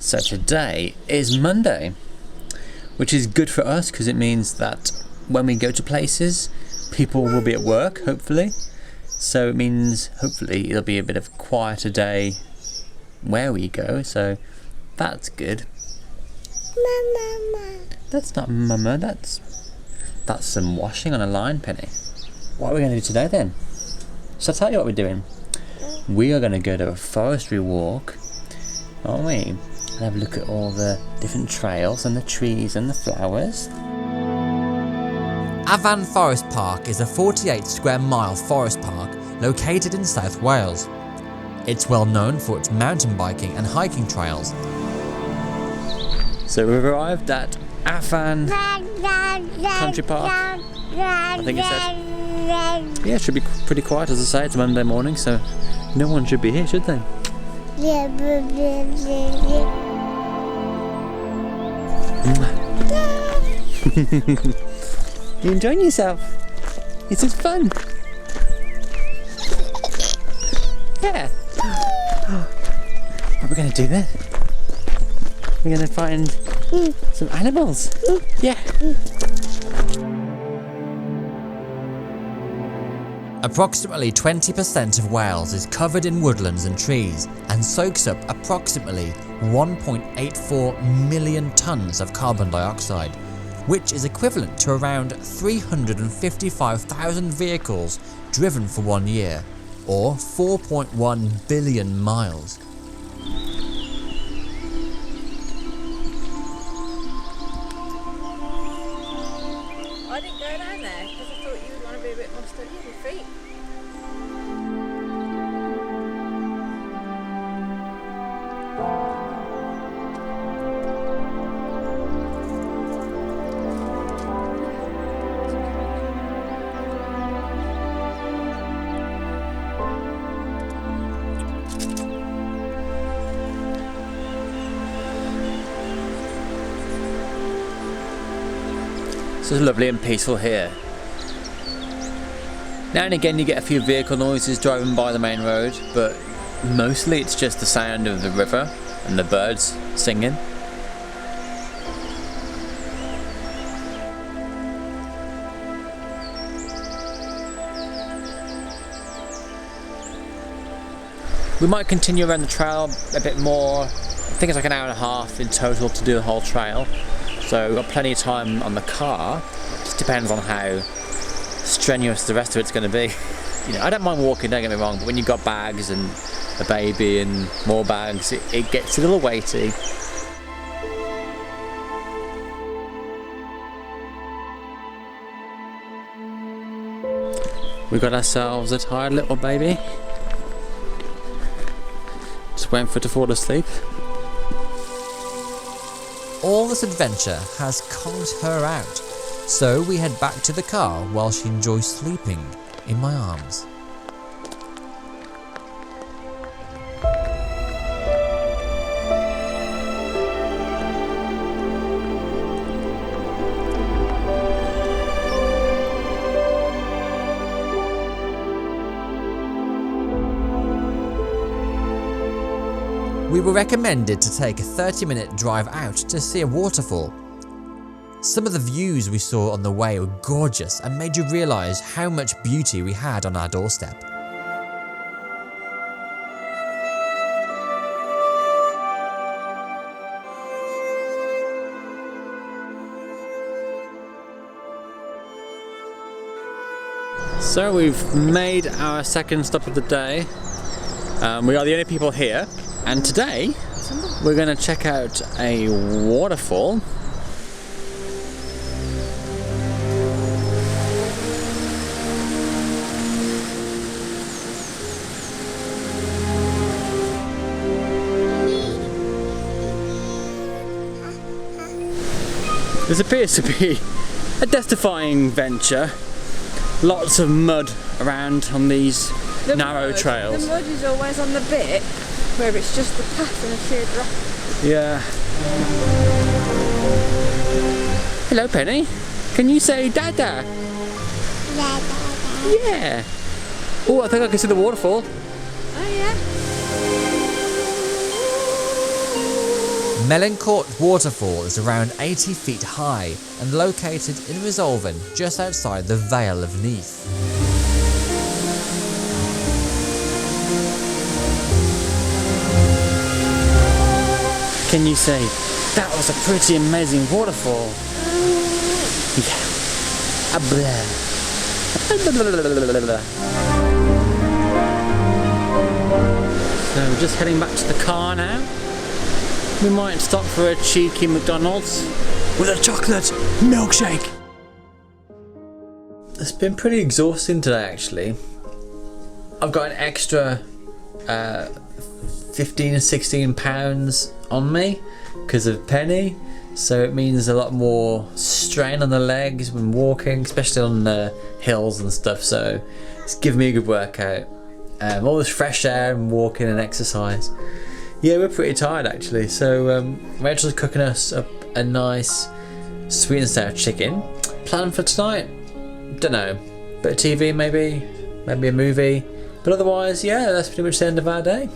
So today is Monday, which is good for us because it means that when we go to places, people will be at work, hopefully. So it means hopefully it'll be a bit of a quieter day where we go, so that's good. Mama. That's not mama, that's some washing on a line, Penny. What are we going to do today then? So I'll tell you what we're doing. We are going to go to a forestry walk, aren't we? And have a look at all the different trails and the trees and the flowers. Afan Forest Park is a 48 square mile forest park located in South Wales. It's well known for its mountain biking and hiking trails. So we've arrived at Afan Country Park, I think it said. Yeah, it should be pretty quiet, as I say, it's Monday morning, so no one should be here, should they? You enjoying yourself? This is fun. Yeah. What are we going to do then? We're going to find some animals. Yeah. Approximately 20% of Wales is covered in woodlands and trees and soaks up approximately 1.84 million tonnes of carbon dioxide, which is equivalent to around 355,000 vehicles driven for 1 year, or 4.1 billion miles. I didn't go down there because I thought you would want to be a bit more steady on your feet. So it's lovely and peaceful here. Now and again you get a few vehicle noises driving by the main road, but mostly it's just the sound of the river and the birds singing. We might continue around the trail a bit more. I think it's like an hour and a half in total to do the whole trail. So we've got plenty of time on the car. Just depends on how strenuous the rest of it's going to be. You know, I don't mind walking, don't get me wrong, but when you've got bags and a baby and more bags, it gets a little weighty. We got ourselves a tired little baby. Just waiting for it to fall asleep. All this adventure has conked her out, so we head back to the car while she enjoys sleeping in my arms. We were recommended to take a 30-minute drive out to see a waterfall. Some of the views we saw on the way were gorgeous and made you realise how much beauty we had on our doorstep. So we've made our second stop of the day. We are the only people here. And today, we're going to check out a waterfall. This appears to be a death-defying venture. Lots of mud around on these narrow trails. The mud is always on the bit where it's just the path and a sheer drop. Yeah. Hello, Penny. Can you say Dada? Dada. Yeah. Oh, I think I can see the waterfall. Oh yeah. Melincwrt Waterfall is around 80 feet high and located in Resolven just outside the Vale of Neath. Can you say, that was a pretty amazing waterfall? Yeah. So we're just heading back to the car now. We might stop for a cheeky McDonald's with a chocolate milkshake. It's been pretty exhausting today actually. I've got an extra 15 or 16 pounds on me because of Penny, so it means a lot more strain on the legs when walking, especially on the hills and stuff, so it's given me a good workout. All this fresh air and walking and exercise. Yeah, we're pretty tired actually, so Rachel's cooking us up a nice sweet and sour chicken. Plan for tonight? Don't know, bit of TV maybe a movie, but otherwise yeah, that's pretty much the end of our day.